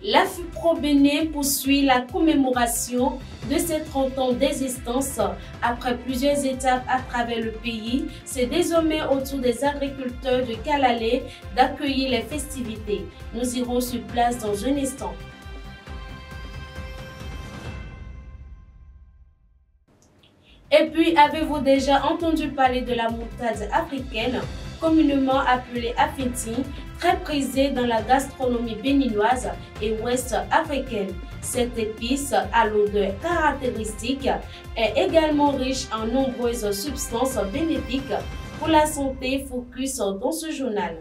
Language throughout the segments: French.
La FUPRO Bénin poursuit la commémoration de ses 30 ans d'existence. Après plusieurs étapes à travers le pays, c'est désormais au tour des agriculteurs de Kalalé d'accueillir les festivités. Nous irons sur place dans un instant. Et puis, avez-vous déjà entendu parler de la moutarde africaine, communément appelée Afeti, très prisée dans la gastronomie béninoise et ouest africaine? Cette épice à l'odeur caractéristique est également riche en nombreuses substances bénéfiques pour la santé. Focus dans ce journal.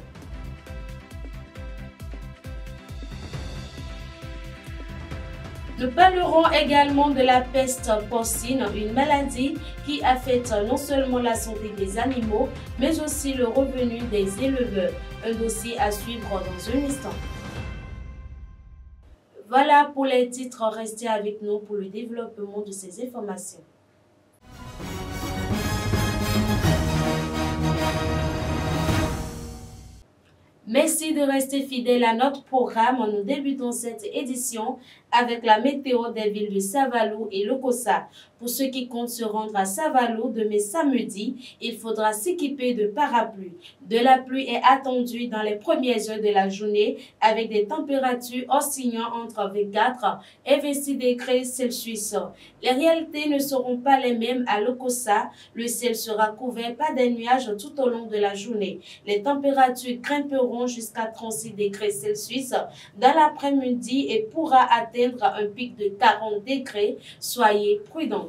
Nous parlerons également de la peste porcine, une maladie qui affecte non seulement la santé des animaux, mais aussi le revenu des éleveurs. Un dossier à suivre dans un instant. Voilà pour les titres, restez avec nous pour le développement de ces informations. Merci de rester fidèle à notre programme. Nous débutons cette édition avec la météo des villes de Savalou et Lokossa. Pour ceux qui comptent se rendre à Savalou demain samedi, il faudra s'équiper de parapluies. De la pluie est attendue dans les premières heures de la journée avec des températures oscillant entre 24 et 26 degrés Celsius. Les réalités ne seront pas les mêmes à Lokossa. Le ciel sera couvert par des nuages tout au long de la journée. Les températures grimperont jusqu'à 36 degrés Celsius dans l'après-midi et pourra atteindre un pic de 40 degrés. Soyez prudents.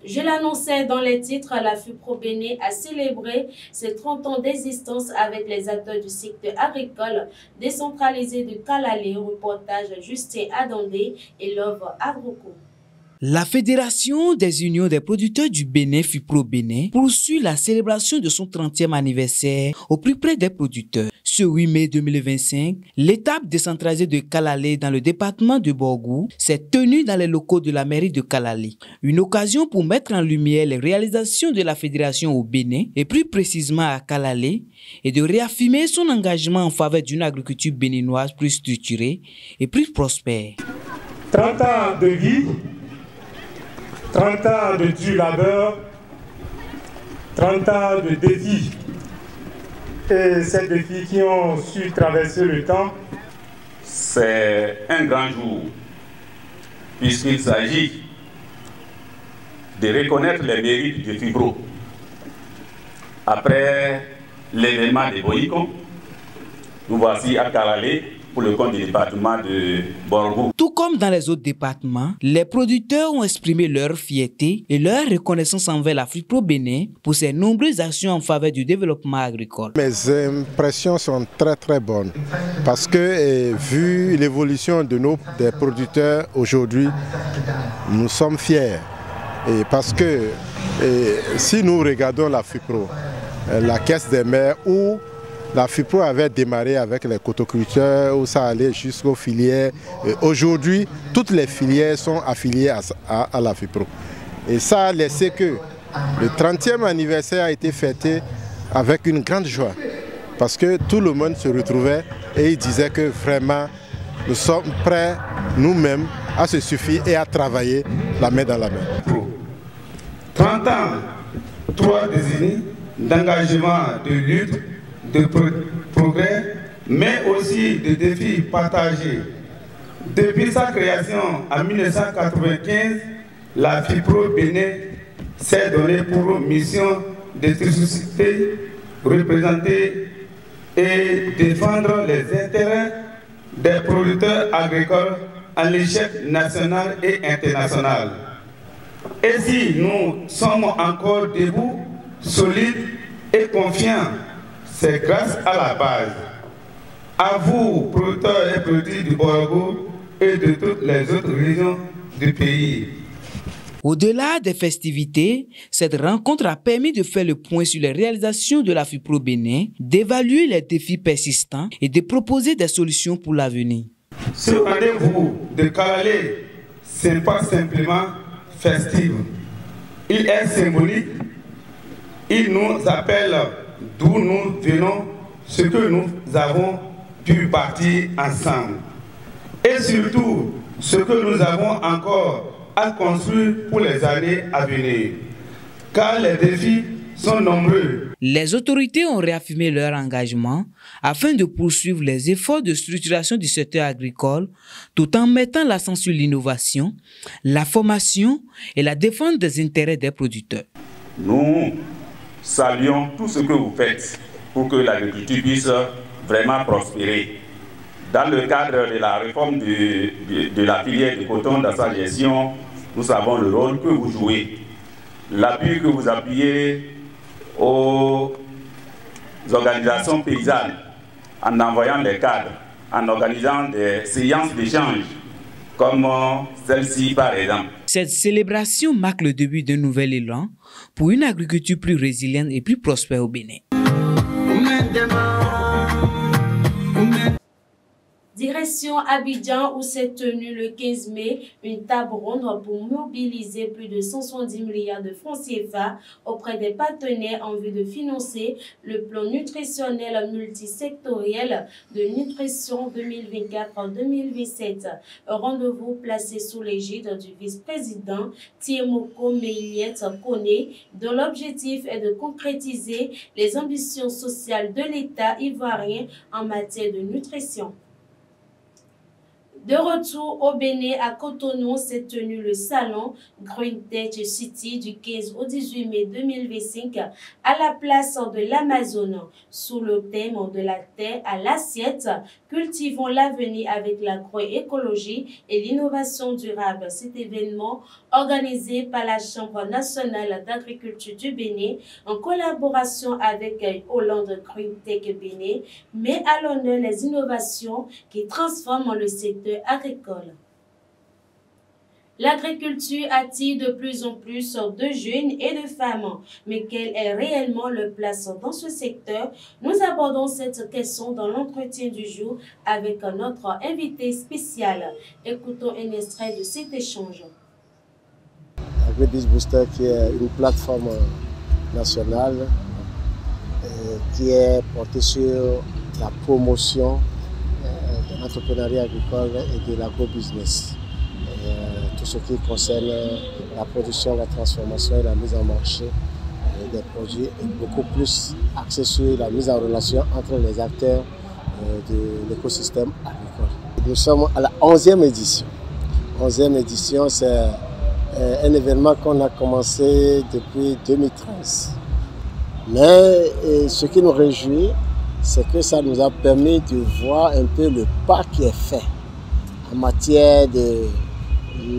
Je l'annonçais dans les titres, la FUPRO Bénin a célébré ses 30 ans d'existence avec les acteurs du secteur agricole décentralisé de Kalalé. Reportage Justin Adandé et Love Agroco. La Fédération des unions des producteurs du Bénin, FUPRO Bénin, poursuit la célébration de son 30e anniversaire au plus près des producteurs. Ce 8 mai 2025, l'étape décentralisée de Kalalé dans le département de Borgou s'est tenue dans les locaux de la mairie de Kalalé. Une occasion pour mettre en lumière les réalisations de la Fédération au Bénin et plus précisément à Kalalé et de réaffirmer son engagement en faveur d'une agriculture béninoise plus structurée et plus prospère. 30 ans de vie, 30 ans de dur labeur, 30 ans de défis. Et ces défis qui ont su traverser le temps. C'est un grand jour, puisqu'il s'agit de reconnaître les mérites de FUPRO. Après l'événement de Boïko, nous voici à Kalalé pour le compte du département de Borgou. Tout comme dans les autres départements, les producteurs ont exprimé leur fierté et leur reconnaissance envers la FUPRO Bénin pour ses nombreuses actions en faveur du développement agricole. Mes impressions sont très bonnes parce que vu l'évolution de des producteurs aujourd'hui, nous sommes fiers. Et parce que si nous regardons la FUPRO, la caisse des mers où la FUPRO avait démarré avec les cotoculteurs où ça allait jusqu'aux filières. Aujourd'hui, toutes les filières sont affiliées à la FUPRO. Et ça a laissé que le 30e anniversaire a été fêté avec une grande joie. Parce que tout le monde se retrouvait et il disait que vraiment nous sommes prêts nous-mêmes à se suffire et à travailler la main dans la main. 30 ans, 3 décennies d'engagement, de lutte, de progrès, mais aussi de défis partagés. Depuis sa création en 1995, la FUPRO Bénin s'est donnée pour mission de susciter, représenter et défendre les intérêts des producteurs agricoles à l'échelle nationale et internationale. Et si nous sommes encore debout, solides et confiants, c'est grâce à la base. À vous, producteurs et productrices du Borgou et de toutes les autres régions du pays. Au-delà des festivités, cette rencontre a permis de faire le point sur les réalisations de la FUPRO Bénin, d'évaluer les défis persistants et de proposer des solutions pour l'avenir. Ce rendez-vous de Kalalé, ce n'est pas simplement festif. Il est symbolique. Il nous appelle d'où nous venons, ce que nous avons du bâtir ensemble. Et surtout, ce que nous avons encore à construire pour les années à venir. Car les défis sont nombreux. Les autorités ont réaffirmé leur engagement afin de poursuivre les efforts de structuration du secteur agricole tout en mettant l'accent sur l'innovation, la formation et la défense des intérêts des producteurs. Nous saluons tout ce que vous faites pour que l'agriculture puisse vraiment prospérer. Dans le cadre de la réforme de la filière de coton dans sa gestion, nous savons le rôle que vous jouez, l'appui que vous appuyez aux organisations paysannes en envoyant des cadres, en organisant des séances d'échange comme celle-ci par exemple. Cette célébration marque le début d'un nouvel élan pour une agriculture plus résiliente et plus prospère au Bénin. Direction Abidjan où s'est tenue le 15 mai une table ronde pour mobiliser plus de 170 milliards de francs CFA auprès des partenaires en vue de financer le plan nutritionnel multisectoriel de nutrition 2024-2027. Un rendez-vous placé sous l'égide du vice-président Tiemoko Meiliet Kone, dont l'objectif est de concrétiser les ambitions sociales de l'État ivoirien en matière de nutrition. De retour au Bénin, à Cotonou, s'est tenu le salon Green Tech City du 15 au 18 mai 2025 à la place de l'Amazone, sous le thème de la terre à l'assiette, cultivons l'avenir avec l'agroécologie et l'innovation durable. Cet événement, organisé par la Chambre nationale d'agriculture du Bénin, en collaboration avec Hollande Green Tech Bénin, met à l'honneur les innovations qui transforment le secteur agricole. L'agriculture attire de plus en plus de jeunes et de femmes, mais quelle est réellement leur place dans ce secteur? Nous abordons cette question dans l'entretien du jour avec notre invité spécial. Écoutons un extrait de cet échange. AgriBiz Booster, qui est une plateforme nationale qui est portée sur la promotion de l'entrepreneuriat agricole et de l'agrobusiness. Tout ce qui concerne la production, la transformation et la mise en marché des produits est beaucoup plus axé sur la mise en relation entre les acteurs de l'écosystème agricole. Nous sommes à la 11e édition. 11e édition, c'est un événement qu'on a commencé depuis 2013. Mais ce qui nous réjouit, c'est que ça nous a permis de voir un peu le pas qui est fait en matière de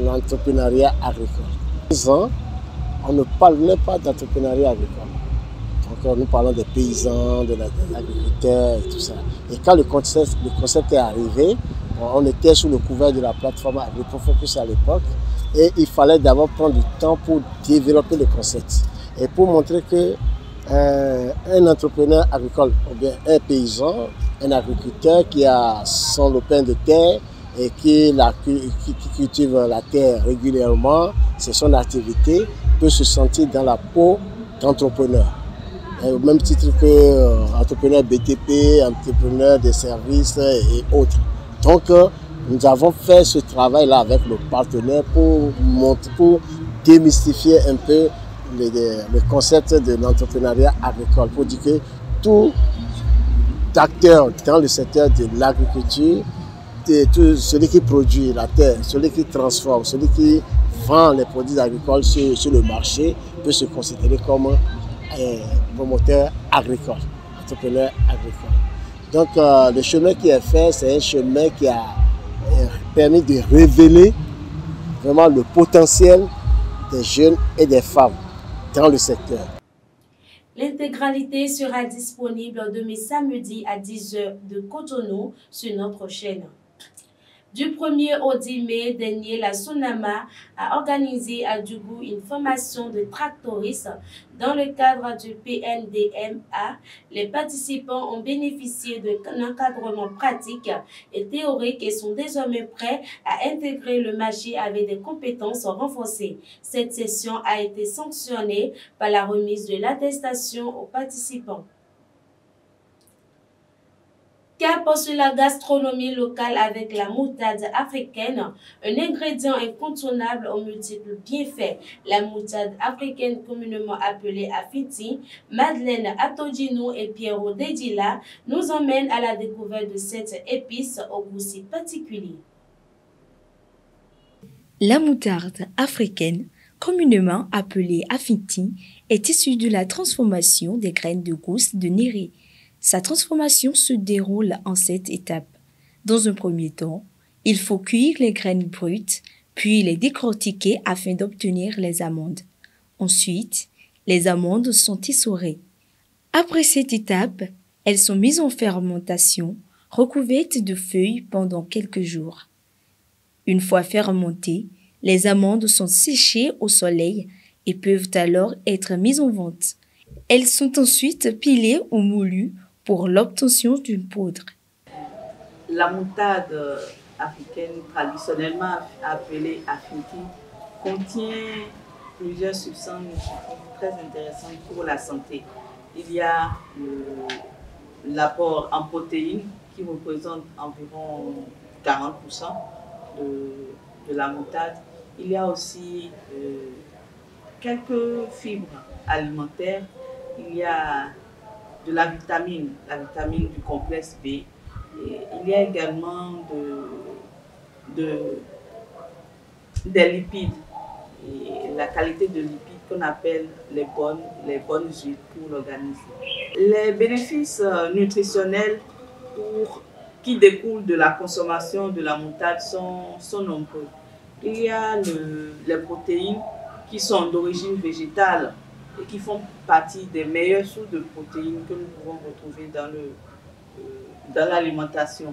l'entrepreneuriat agricole. Il y a 10 ans, on ne parlait pas d'entrepreneuriat agricole. Donc nous parlons des paysans, des agriculteurs et tout ça. Et quand le concept est arrivé, on était sous le couvert de la plateforme AgriProFocus à l'époque et il fallait d'abord prendre du temps pour développer le concept et pour montrer que un entrepreneur agricole, ou bien un paysan, un agriculteur qui a son lopin de terre et qui cultive la terre régulièrement, c'est son activité, peut se sentir dans la peau d'entrepreneur. Au même titre que entrepreneur BTP, entrepreneur des services et autres. Donc nous avons fait ce travail-là avec nos partenaires pour démystifier un peu le concept de l'entrepreneuriat agricole, pour dire que tout acteur dans le secteur de l'agriculture, celui qui produit la terre, celui qui transforme, celui qui vend les produits agricoles sur le marché, peut se considérer comme un promoteur agricole, entrepreneur agricole. Donc le chemin qui est fait, c'est un chemin qui a permis de révéler vraiment le potentiel des jeunes et des femmes dans le secteur. L'intégralité sera disponible demain samedi à 10 h de Cotonou sur notre chaîne. Du 1er au 10 mai dernier, la Sonama a organisé à Djougou une formation de tractoristes dans le cadre du PNDMA. Les participants ont bénéficié d'un encadrement pratique et théorique et sont désormais prêts à intégrer le marché avec des compétences renforcées. Cette session a été sanctionnée par la remise de l'attestation aux participants. Cap sur la gastronomie locale avec la moutarde africaine, un ingrédient incontournable aux multiples bienfaits. La moutarde africaine communément appelée Afiti, Madeleine Atodino et Pierrot Dedila nous emmènent à la découverte de cette épice au goût si particulier. La moutarde africaine, communément appelée Afiti, est issue de la transformation des graines de gousse de néré. Sa transformation se déroule en 7 étapes. Dans un premier temps, il faut cuire les graines brutes, puis les décortiquer afin d'obtenir les amandes. Ensuite, les amandes sont essorées. Après cette étape, elles sont mises en fermentation, recouvertes de feuilles pendant quelques jours. Une fois fermentées, les amandes sont séchées au soleil et peuvent alors être mises en vente. Elles sont ensuite pilées ou moulues pour l'obtention d'une poudre. La moutarde africaine, traditionnellement appelée Afiti, contient plusieurs substances très intéressantes pour la santé. Il y a l'apport en protéines qui représente environ 40% de la moutarde. Il y a aussi quelques fibres alimentaires. Il y a de la vitamine du complexe B. Et il y a également des lipides. Et la qualité de lipides qu'on appelle les bonnes huiles pour l'organisme. Les bénéfices nutritionnels qui découlent de la consommation de la moutarde sont nombreux. Il y a les protéines qui sont d'origine végétale et qui font partie des meilleures sources de protéines que nous pouvons retrouver dans l'alimentation.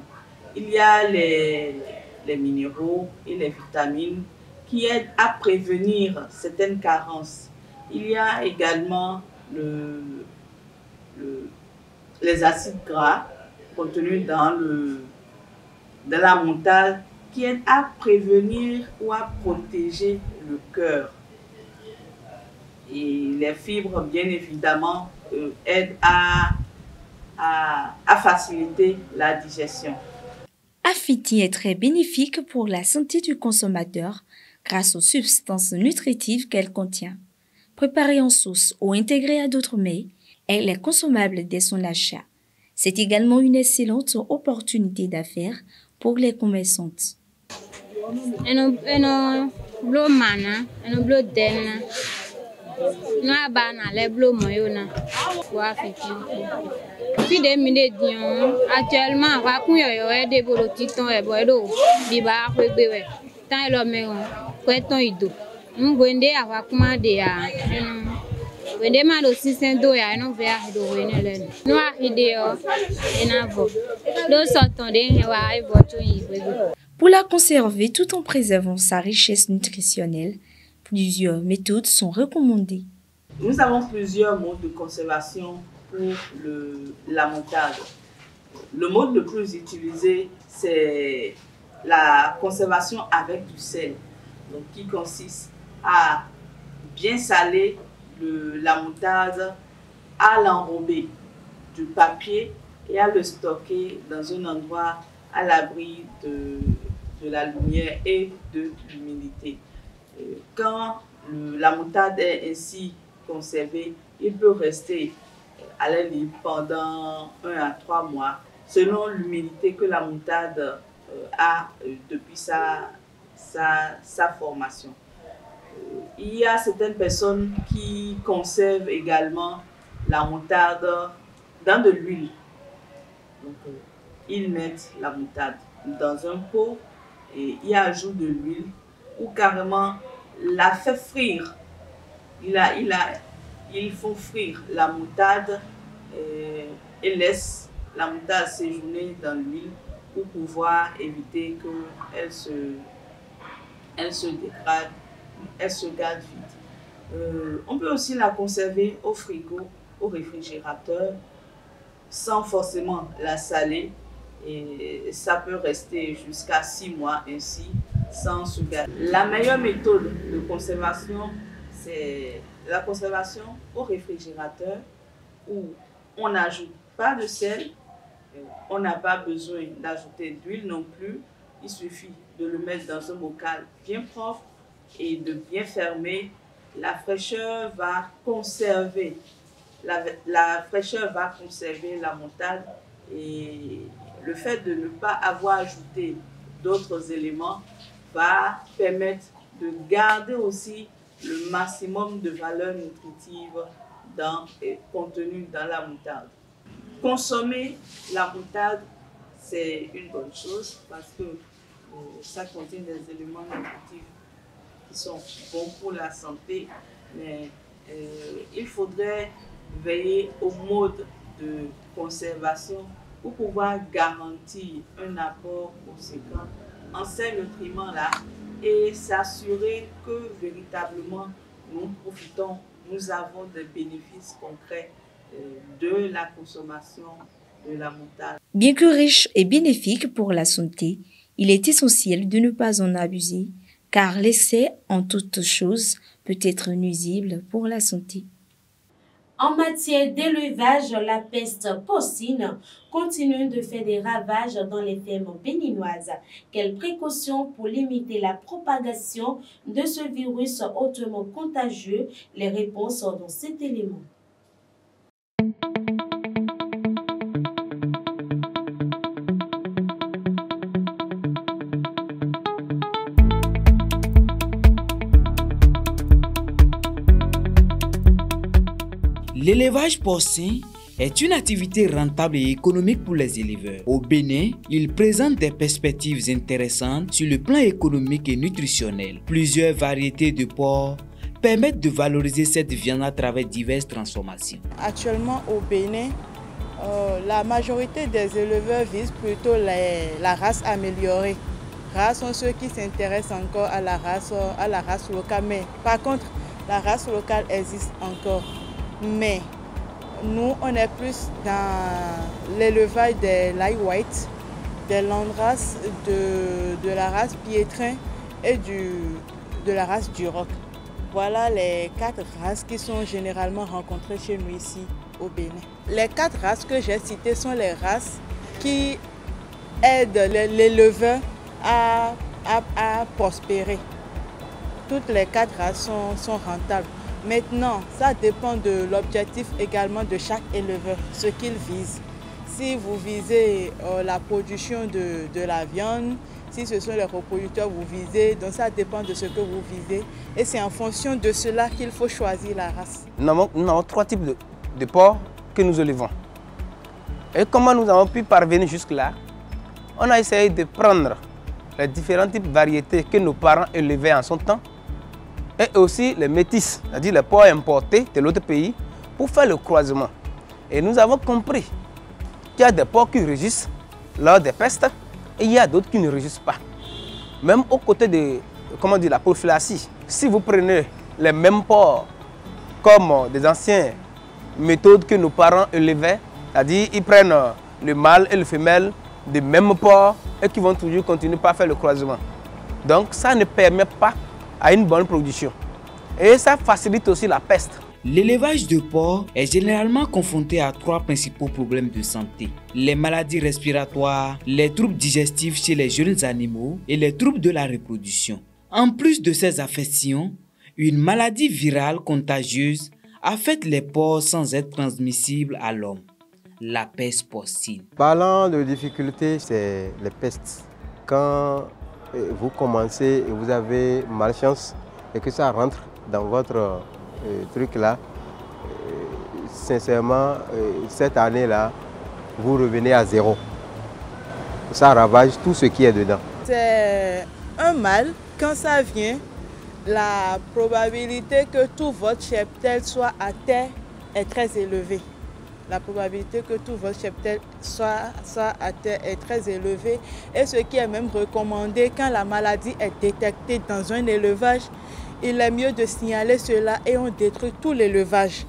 Il y a les minéraux et les vitamines qui aident à prévenir certaines carences. Il y a également les acides gras contenus dans la moutarde qui aident à prévenir ou à protéger le cœur. Et les fibres, bien évidemment, aident à faciliter la digestion. Afiti est très bénéfique pour la santé du consommateur grâce aux substances nutritives qu'elle contient. Préparée en sauce ou intégrée à d'autres mets, elle est consommable dès son achat. C'est également une excellente opportunité d'affaires pour les commerçantes. Pour la conserver tout en préservant sa richesse nutritionnelle, plusieurs méthodes sont recommandées. Nous avons plusieurs modes de conservation pour la moutarde. Le mode le plus utilisé, c'est la conservation avec du sel, donc qui consiste à bien saler la moutarde, à l'enrober du papier et à le stocker dans un endroit à l'abri de la lumière et de l'humidité. Quand la moutarde est ainsi conservée, il peut rester à l'air libre pendant 1 à 3 mois, selon l'humidité que la moutarde a depuis sa formation. Il y a certaines personnes qui conservent également la moutarde dans de l'huile. Donc, ils mettent la moutarde dans un pot et y ajoutent de l'huile ou carrément la fait frire. Ils font frire la moutarde et laissent la moutarde séjourner dans l'huile pour pouvoir éviter qu'elle se dégrade, elle se garde vite. On peut aussi la conserver au frigo, au réfrigérateur, sans forcément la saler. Et ça peut rester jusqu'à 6 mois ainsi, sans se garder. La meilleure méthode de conservation, c'est la conservation au réfrigérateur où on n'ajoute pas de sel, On n'a pas besoin d'ajouter d'huile non plus. Il suffit de le mettre dans un bocal bien propre et de bien fermer. La fraîcheur va conserver, la fraîcheur va conserver la moutarde, et le fait de ne pas avoir ajouté d'autres éléments va permettre de garder aussi le maximum de valeur nutritive contenue dans la moutarde. Consommer la moutarde, c'est une bonne chose parce que ça contient des éléments nutritifs qui sont bons pour la santé, mais il faudrait veiller au mode de conservation pour pouvoir garantir un apport conséquent en ces nutriments-là et s'assurer que véritablement nous profitons, nous avons des bénéfices concrets de la consommation de la moutarde. Bien que riche et bénéfique pour la santé, il est essentiel de ne pas en abuser, car l'excès en toute chose peut être nuisible pour la santé. En matière d'élevage, la peste porcine continue de faire des ravages dans les fermes béninoises. Quelles précautions pour limiter la propagation de ce virus hautement contagieux? Les réponses sont dans cet élément. L'élevage porcin est une activité rentable et économique pour les éleveurs. Au Bénin, il présente des perspectives intéressantes sur le plan économique et nutritionnel. Plusieurs variétés de porc permettent de valoriser cette viande à travers diverses transformations. Actuellement au Bénin, la majorité des éleveurs visent plutôt la race améliorée. Rares sont ceux qui s'intéressent encore à la race locale, mais par contre, la race locale existe encore. Mais nous, on est plus dans l'élevage des light white, des landraces, de la race piétrin et de la race duroc. Voilà les 4 races qui sont généralement rencontrées chez nous ici au Bénin. Les 4 races que j'ai citées sont les races qui aident l'éleveur à prospérer. Toutes les 4 races sont rentables. Maintenant, ça dépend de l'objectif également de chaque éleveur, ce qu'il vise. Si vous visez la production de la viande, si ce sont les reproducteurs que vous visez, donc ça dépend de ce que vous visez. Et c'est en fonction de cela qu'il faut choisir la race. Nous avons 3 types de porcs que nous élevons. Et comment nous avons pu parvenir jusque-là? On a essayé de prendre les différents types de variétés que nos parents élevaient en son temps, et aussi les métis, c'est-à-dire les porcs importés de l'autre pays, pour faire le croisement. Et nous avons compris qu'il y a des porcs qui résistent lors des pestes et il y a d'autres qui ne résistent pas. Même aux côtés de la prophylaxie, si vous prenez les mêmes porcs comme des anciennes méthodes que nos parents élevaient, c'est-à-dire ils prennent le mâle et le femelle des mêmes porcs et qui vont toujours continuer par faire le croisement. Donc ça ne permet pas à une bonne production. Et ça facilite aussi la peste. L'élevage de porc est généralement confronté à 3 principaux problèmes de santé: les maladies respiratoires, les troubles digestifs chez les jeunes animaux et les troubles de la reproduction. En plus de ces affections, une maladie virale contagieuse affecte les porcs sans être transmissible à l'homme: la peste porcine. Parlant de difficultés, c'est les pestes. Quand vous commencez et vous avez malchance et que ça rentre dans votre truc là, sincèrement, cette année-là, vous revenez à 0. Ça ravage tout ce qui est dedans. C'est un mal. Quand ça vient, la probabilité que tout votre cheptel soit à terre est très élevée. La probabilité que tout votre cheptel soit à terre est très élevée. Et ce qui est même recommandé, quand la maladie est détectée dans un élevage, il est mieux de signaler cela et on détruit tout l'élevage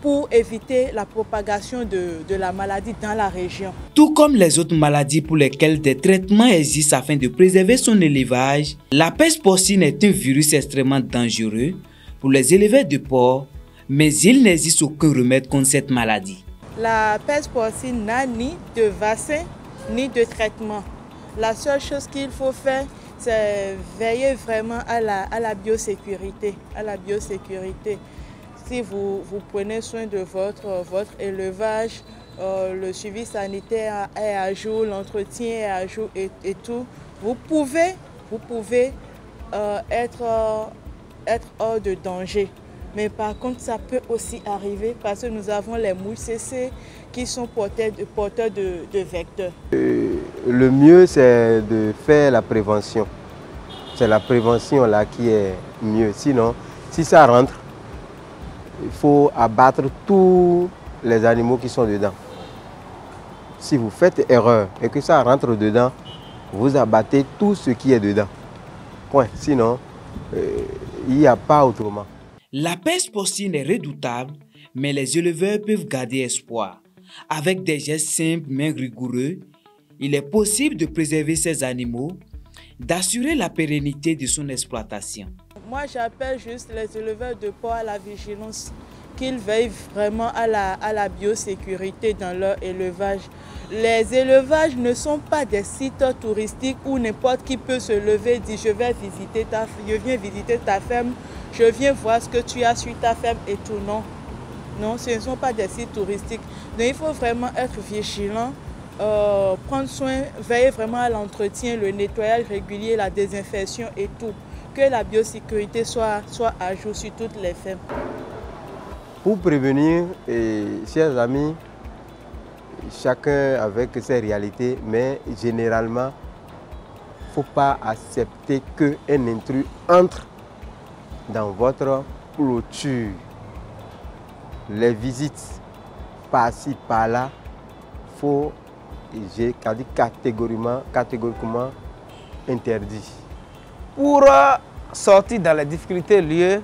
pour éviter la propagation de la maladie dans la région. Tout comme les autres maladies pour lesquelles des traitements existent afin de préserver son élevage, la peste porcine est un virus extrêmement dangereux pour les éleveurs de porcs, mais il n'existe aucun remède contre cette maladie. La peste porcine n'a ni de vaccin ni de traitement. La seule chose qu'il faut faire, c'est veiller vraiment à la biosécurité. Si vous prenez soin de votre élevage, le suivi sanitaire est à jour, l'entretien est à jour et tout, vous pouvez être hors de danger. Mais par contre, ça peut aussi arriver parce que nous avons les mouches CC qui sont porteurs de vecteurs. Le mieux, c'est de faire la prévention. C'est la prévention là qui est mieux. Sinon, si ça rentre, il faut abattre tous les animaux qui sont dedans. Si vous faites erreur et que ça rentre dedans, vous abattez tout ce qui est dedans. Point. Sinon, il n'y a pas autrement. La peste porcine est redoutable, mais les éleveurs peuvent garder espoir. Avec des gestes simples mais rigoureux, il est possible de préserver ces animaux, d'assurer la pérennité de son exploitation. Moi, j'appelle juste les éleveurs de porc à la vigilance, qu'ils veillent vraiment à la biosécurité dans leur élevage. Les élevages ne sont pas des sites touristiques où n'importe qui peut se lever et dire je viens visiter ta ferme, je viens voir ce que tu as sur ta ferme et tout. Non, non, ce ne sont pas des sites touristiques. Donc il faut vraiment être vigilant, prendre soin, veiller vraiment à l'entretien, le nettoyage régulier, la désinfection et tout. Que la biosécurité soit à jour sur toutes les fermes. Pour prévenir, chers amis, chacun avec ses réalités, mais généralement, il ne faut pas accepter qu'un intrus entre dans votre clôture. Les visites par-ci, par-là, il faut, j'ai dit catégoriquement interdit. Pour sortir dans les difficultés liées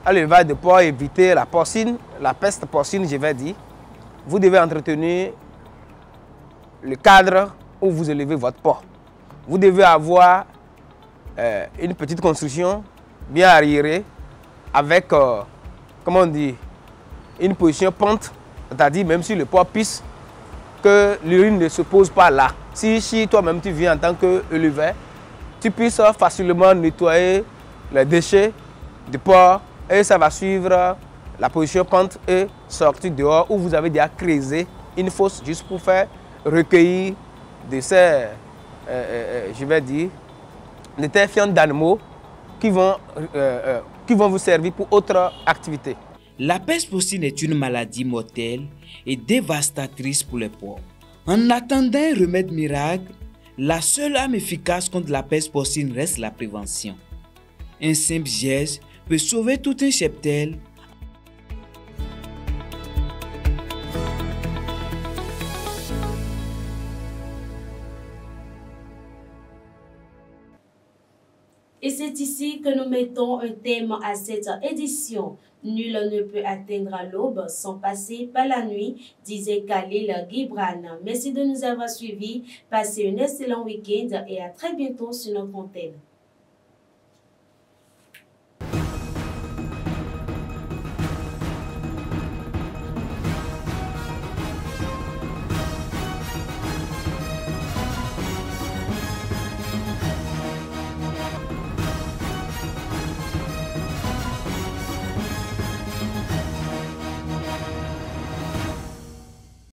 à l'élevage de porc et éviter la porcine, la peste porcine, je vais dire, vous devez entretenir le cadre où vous élevez votre porc. Vous devez avoir une petite construction bien arriérée avec, comment on dit, une position pente, c'est-à-dire même si le porc pisse, que l'urine ne se pose pas là. Si toi-même tu viens en tant qu'éleveur, tu puisses facilement nettoyer les déchets du porc et ça va suivre la position pente et sortir dehors où vous avez déjà creusé une fosse juste pour faire recueillir de ces, je vais dire, de ces fientes d'animaux qui vont vous servir pour autre activité. La peste porcine est une maladie mortelle et dévastatrice pour les porcs. En attendant un remède miracle, la seule arme efficace contre la peste porcine reste la prévention. Un simple geste peut sauver tout un cheptel. Et c'est ici que nous mettons un thème à cette édition. Nul ne peut atteindre l'aube sans passer par la nuit, disait Khalil Gibran. Merci de nous avoir suivis. Passez un excellent week-end et à très bientôt sur notre antenne.